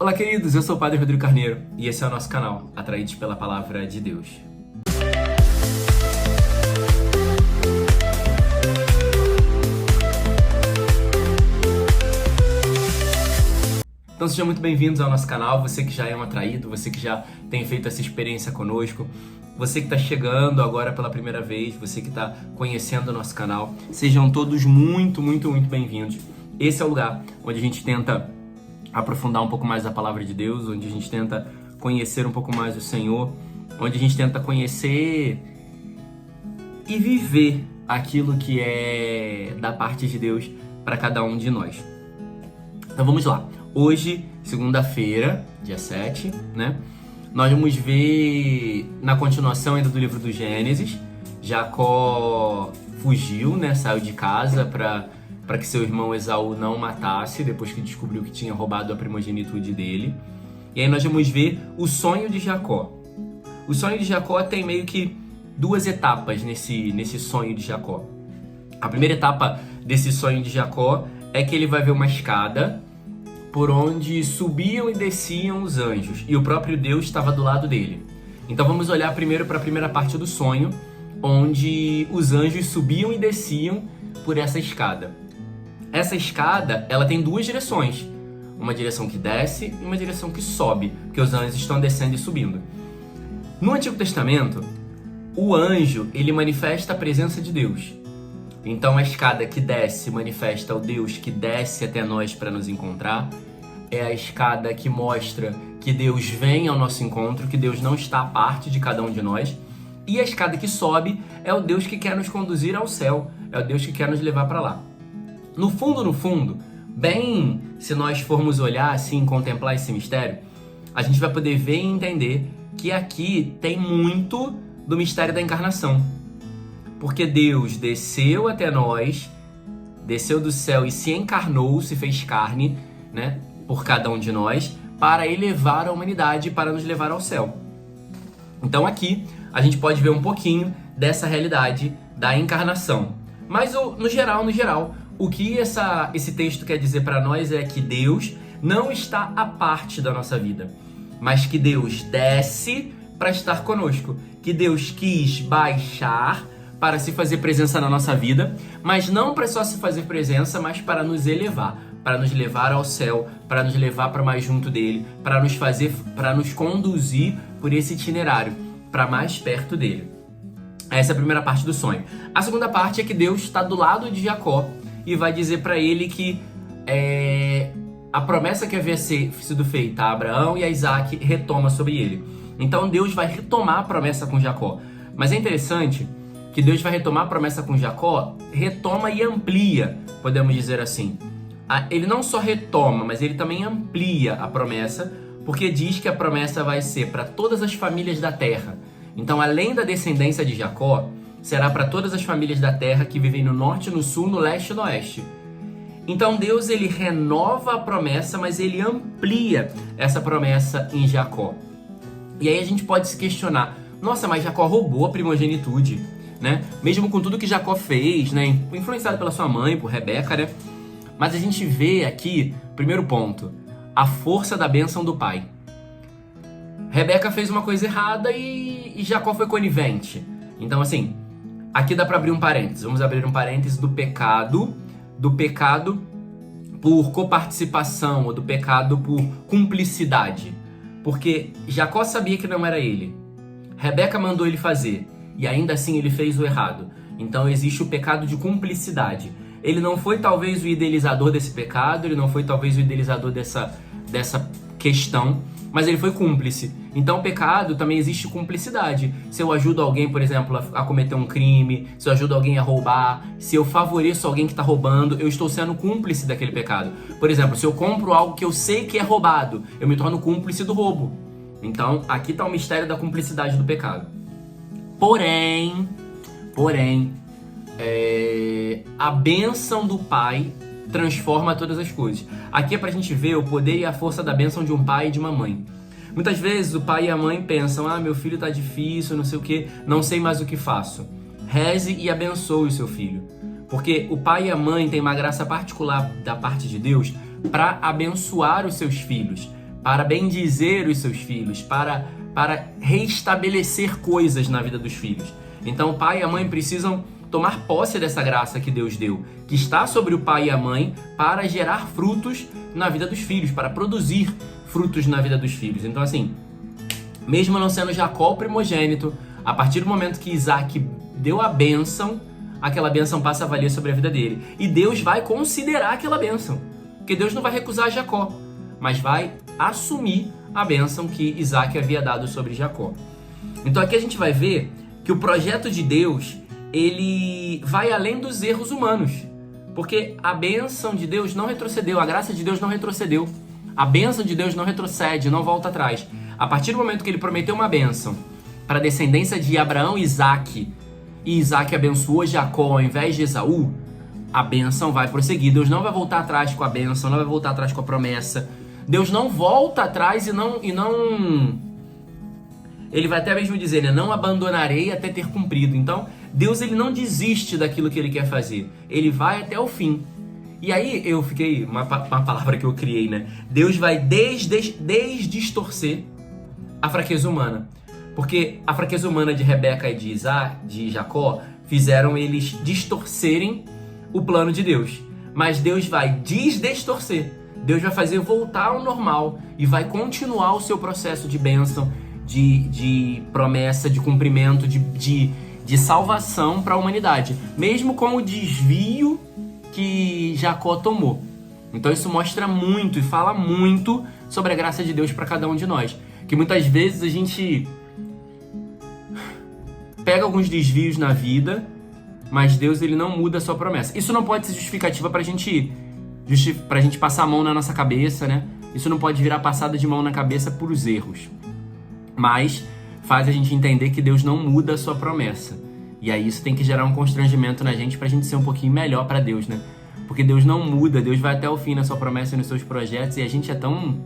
Olá, queridos, eu sou o Padre Rodrigo Carneiro e esse é o nosso canal, Atraídos pela Palavra de Deus. Então sejam muito bem-vindos ao nosso canal, você que já é um atraído, você que já tem feito essa experiência conosco, você que está chegando agora pela primeira vez, você que está conhecendo o nosso canal, sejam todos muito bem-vindos. Esse é o lugar onde a gente tenta aprofundar um pouco mais a palavra de Deus, onde a gente tenta conhecer um pouco mais o Senhor, onde a gente tenta conhecer e viver aquilo que é da parte de Deus para cada um de nós. Então vamos lá. Hoje, segunda-feira, dia 7, né? Nós vamos ver na continuação ainda do livro do Gênesis. Jacó fugiu, né? Saiu de casa para que seu irmão Esaú não matasse, depois que descobriu que tinha roubado a primogenitude dele. E aí nós vamos ver o sonho de Jacó. O sonho de Jacó tem meio que duas etapas nesse sonho de Jacó. A primeira etapa desse sonho de Jacó é que ele vai ver uma escada por onde subiam e desciam os anjos, e o próprio Deus estava do lado dele. Então vamos olhar primeiro para a primeira parte do sonho, onde os anjos subiam e desciam por essa escada. Essa escada, ela tem duas direções, uma direção que desce e uma direção que sobe, porque os anjos estão descendo e subindo. No Antigo Testamento, o anjo, ele manifesta a presença de Deus. Então a escada que desce manifesta o Deus que desce até nós para nos encontrar. É a escada que mostra que Deus vem ao nosso encontro, que Deus não está à parte de cada um de nós. E a escada que sobe é o Deus que quer nos conduzir ao céu, é o Deus que quer nos levar para lá. No fundo, bem, se nós formos olhar assim, contemplar esse mistério, a gente vai poder ver e entender que aqui tem muito do mistério da encarnação. Porque Deus desceu até nós, desceu do céu e se encarnou, se fez carne, né, por cada um de nós, para elevar a humanidade, para nos levar ao céu. Então aqui a gente pode ver um pouquinho dessa realidade da encarnação. Mas no geral, o que esse texto quer dizer para nós é que Deus não está à parte da nossa vida, mas que Deus desce para estar conosco, que Deus quis baixar para se fazer presença na nossa vida, mas não para só se fazer presença, mas para nos elevar, para nos levar ao céu, para nos levar para mais junto dele, para nos conduzir por esse itinerário, para mais perto dele. Essa é a primeira parte do sonho. A segunda parte é que Deus está do lado de Jacó e vai dizer para ele que a promessa que havia sido feita a Abraão e a Isaac retoma sobre ele. Então Deus vai retomar a promessa com Jacó. Mas é interessante que Deus vai retomar a promessa com Jacó, retoma e amplia, podemos dizer assim. Ele não só retoma, mas ele também amplia a promessa, porque diz que a promessa vai ser para todas as famílias da terra. Então, além da descendência de Jacó, será para todas as famílias da terra que vivem no norte, no sul, no leste e no oeste. Então, Deus ele renova a promessa, mas ele amplia essa promessa em Jacó. E aí a gente pode se questionar, nossa, mas Jacó roubou a primogenitude, né? Mesmo com tudo que Jacó fez, né? Influenciado pela sua mãe, por Rebeca, né? Mas a gente vê aqui, primeiro ponto, a força da bênção do pai. Rebeca fez uma coisa errada e Jacó foi conivente. Então, assim, aqui dá para abrir um parênteses. Vamos abrir um parênteses do pecado por coparticipação ou do pecado por cumplicidade. Porque Jacó sabia que não era ele. Rebeca mandou ele fazer. E ainda assim ele fez o errado. Então existe o pecado de cumplicidade. Ele não foi talvez o idealizador desse pecado, ele não foi talvez o idealizador dessa questão, mas ele foi cúmplice. Então o pecado também existe cumplicidade. Se eu ajudo alguém, por exemplo, a cometer um crime, se eu ajudo alguém a roubar, se eu favoreço alguém que está roubando, eu estou sendo cúmplice daquele pecado. Por exemplo, se eu compro algo que eu sei que é roubado, eu me torno cúmplice do roubo. Então aqui está o mistério da cumplicidade do pecado. Porém, a bênção do pai transforma todas as coisas. Aqui é pra gente ver o poder e a força da bênção de um pai e de uma mãe. Muitas vezes o pai e a mãe pensam, meu filho tá difícil, não sei o que, não sei mais o que faço. Reze e abençoe o seu filho. Porque o pai e a mãe têm uma graça particular da parte de Deus para abençoar os seus filhos, para bendizer os seus filhos, para reestabelecer coisas na vida dos filhos. Então o pai e a mãe precisam tomar posse dessa graça que Deus deu, que está sobre o pai e a mãe, para gerar frutos na vida dos filhos, para produzir frutos na vida dos filhos. Então assim, mesmo não sendo Jacó o primogênito, a partir do momento que Isaac deu a bênção, aquela bênção passa a valer sobre a vida dele. E Deus vai considerar aquela bênção, porque Deus não vai recusar Jacó, mas vai assumir a bênção que Isaac havia dado sobre Jacó. Então aqui a gente vai ver que o projeto de Deus, ele vai além dos erros humanos, porque a bênção de Deus não retrocedeu, a graça de Deus não retrocedeu, a bênção de Deus não retrocede, não volta atrás. A partir do momento que ele prometeu uma bênção para a descendência de Abraão e Isaac, e Isaac abençoou Jacó ao invés de Esaú, a bênção vai prosseguir. Deus não vai voltar atrás com a bênção, não vai voltar atrás com a promessa. Deus não volta atrás e não... Ele vai até mesmo dizer, né? Não abandonarei até ter cumprido. Então, Deus ele não desiste daquilo que ele quer fazer. Ele vai até o fim. E aí, eu fiquei... Uma palavra que eu criei, né? Deus vai desdistorcer a fraqueza humana. Porque a fraqueza humana de Rebeca e de Jacó fizeram eles distorcerem o plano de Deus. Mas Deus vai desdistorcer. Deus vai fazer voltar ao normal e vai continuar o seu processo de bênção, de promessa, de cumprimento, de salvação para a humanidade, mesmo com o desvio que Jacó tomou. Então isso mostra muito e fala muito sobre a graça de Deus para cada um de nós, que muitas vezes a gente pega alguns desvios na vida, mas Deus ele não muda a sua promessa. Isso não pode ser justificativa para a gente passar a mão na nossa cabeça, né? Isso não pode virar passada de mão na cabeça por os erros. Mas faz a gente entender que Deus não muda a sua promessa. E aí isso tem que gerar um constrangimento na gente pra gente ser um pouquinho melhor pra Deus, né? Porque Deus não muda, Deus vai até o fim na sua promessa e nos seus projetos, e a gente é tão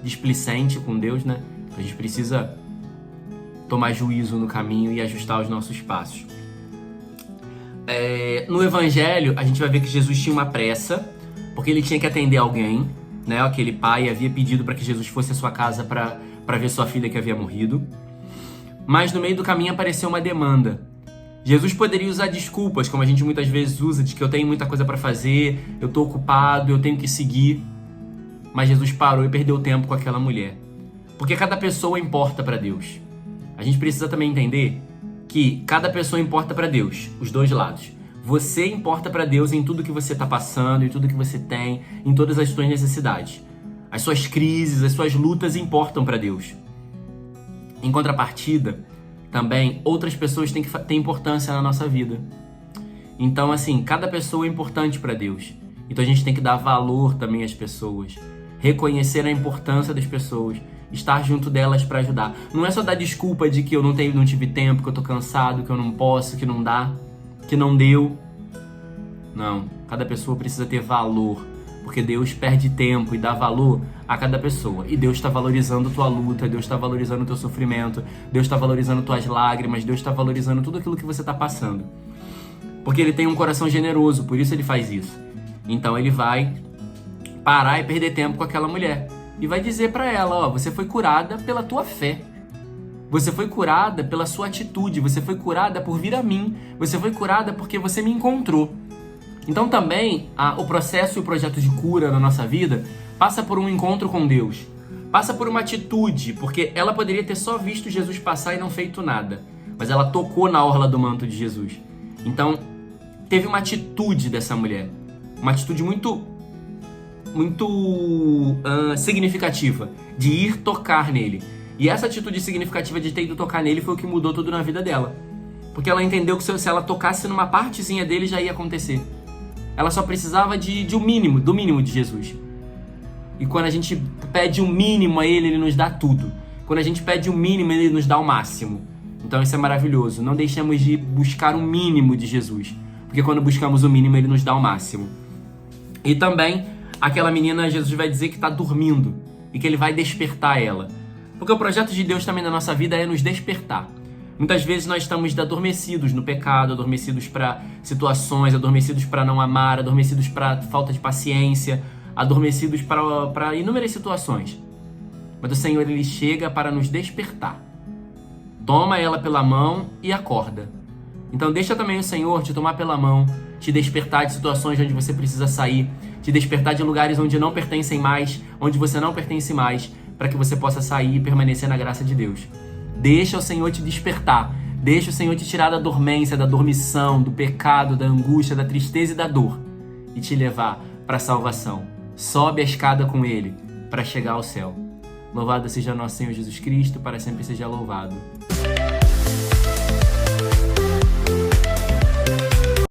displicente com Deus, né? A gente precisa tomar juízo no caminho e ajustar os nossos passos. No Evangelho, a gente vai ver que Jesus tinha uma pressa, porque ele tinha que atender alguém, né? Aquele pai havia pedido para que Jesus fosse à sua casa para ver sua filha que havia morrido. Mas no meio do caminho apareceu uma demanda. Jesus poderia usar desculpas, como a gente muitas vezes usa, de que eu tenho muita coisa para fazer, eu estou ocupado, eu tenho que seguir. Mas Jesus parou e perdeu tempo com aquela mulher. Porque cada pessoa importa para Deus. A gente precisa também entender que cada pessoa importa para Deus, os dois lados. Você importa para Deus em tudo que você está passando, em tudo que você tem, em todas as suas necessidades. As suas crises, as suas lutas importam para Deus. Em contrapartida, também outras pessoas têm que ter importância na nossa vida. Então, assim, cada pessoa é importante para Deus. Então a gente tem que dar valor também às pessoas, reconhecer a importância das pessoas, estar junto delas para ajudar. Não é só dar desculpa de que eu não tive tempo, que eu tô cansado, que eu não posso, que não dá, que não deu. Não, cada pessoa precisa ter valor, porque Deus perde tempo e dá valor a cada pessoa. E Deus está valorizando tua luta, Deus está valorizando o teu sofrimento, Deus está valorizando tuas lágrimas, Deus está valorizando tudo aquilo que você está passando. Porque Ele tem um coração generoso, por isso Ele faz isso. Então Ele vai parar e perder tempo com aquela mulher. E vai dizer para ela, ó, você foi curada pela tua fé. Você foi curada pela sua atitude, você foi curada por vir a mim, você foi curada porque você me encontrou. Então também o processo e o projeto de cura na nossa vida passa por um encontro com Deus, passa por uma atitude, porque ela poderia ter só visto Jesus passar e não feito nada, mas ela tocou na orla do manto de Jesus. Então teve uma atitude dessa mulher, uma atitude muito significativa de ir tocar nele. E essa atitude significativa de ter ido tocar nele foi o que mudou tudo na vida dela, porque ela entendeu que se ela tocasse numa partezinha dele já ia acontecer. Ela só precisava do mínimo de Jesus. E quando a gente pede o mínimo a Ele, Ele nos dá tudo. Quando a gente pede o mínimo, Ele nos dá o máximo. Então isso é maravilhoso. Não deixemos de buscar o mínimo de Jesus, porque quando buscamos o mínimo, Ele nos dá o máximo. E também, aquela menina, Jesus vai dizer que está dormindo e que Ele vai despertar ela. Porque o projeto de Deus também na nossa vida é nos despertar. Muitas vezes nós estamos adormecidos no pecado, adormecidos para situações, adormecidos para não amar, adormecidos para falta de paciência, adormecidos para inúmeras situações. mas o Senhor ele chega para nos despertar. Toma ela pela mão e acorda. Então deixa também o Senhor te tomar pela mão, te despertar de situações onde você precisa sair, te despertar de lugares onde não pertencem mais, onde você não pertence mais, para que você possa sair e permanecer na graça de Deus. Deixa o Senhor te despertar. Deixa o Senhor te tirar da dormência, da dormição, do pecado, da angústia, da tristeza e da dor e te levar para a salvação. Sobe a escada com Ele para chegar ao céu. Louvado seja nosso Senhor Jesus Cristo, para sempre seja louvado.